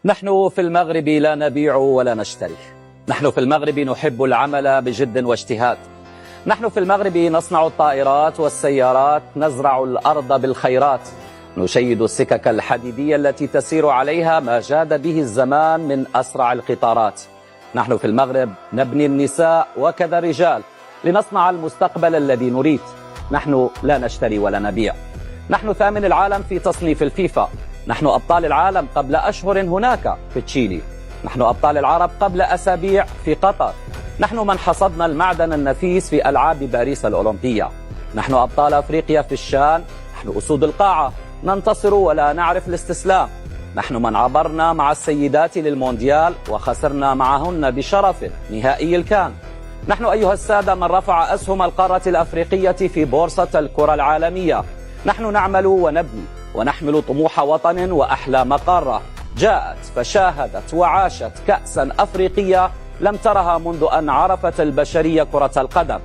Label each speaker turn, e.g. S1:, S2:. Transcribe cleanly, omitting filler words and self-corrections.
S1: نحن في المغرب لا نبيع ولا نشتري. نحن في المغرب نحب العمل بجد واجتهاد. نحن في المغرب نصنع الطائرات والسيارات، نزرع الأرض بالخيرات، نشيد السكك الحديدية التي تسير عليها ما جاد به الزمان من أسرع القطارات. نحن في المغرب نبني النساء وكذا الرجال لنصنع المستقبل الذي نريد. نحن لا نشتري ولا نبيع. نحن ثامن العالم في تصنيف الفيفا. نحن أبطال العالم قبل أشهر هناك في تشيلي. نحن أبطال العرب قبل أسابيع في قطر. نحن من حصدنا المعدن النفيس في ألعاب باريس الأولمبية. نحن أبطال أفريقيا في الشان. نحن أسود القاعة، ننتصر ولا نعرف الاستسلام. نحن من عبرنا مع السيدات للمونديال وخسرنا معهن بشرف نهائي الكان. نحن أيها السادة من رفع أسهم القارة الأفريقية في بورصة الكرة العالمية. نحن نعمل ونبني ونحمل طموح وطن وأحلام قارة جاءت فشاهدت وعاشت كأسا أفريقية لم ترها منذ أن عرفت البشرية كرة القدم.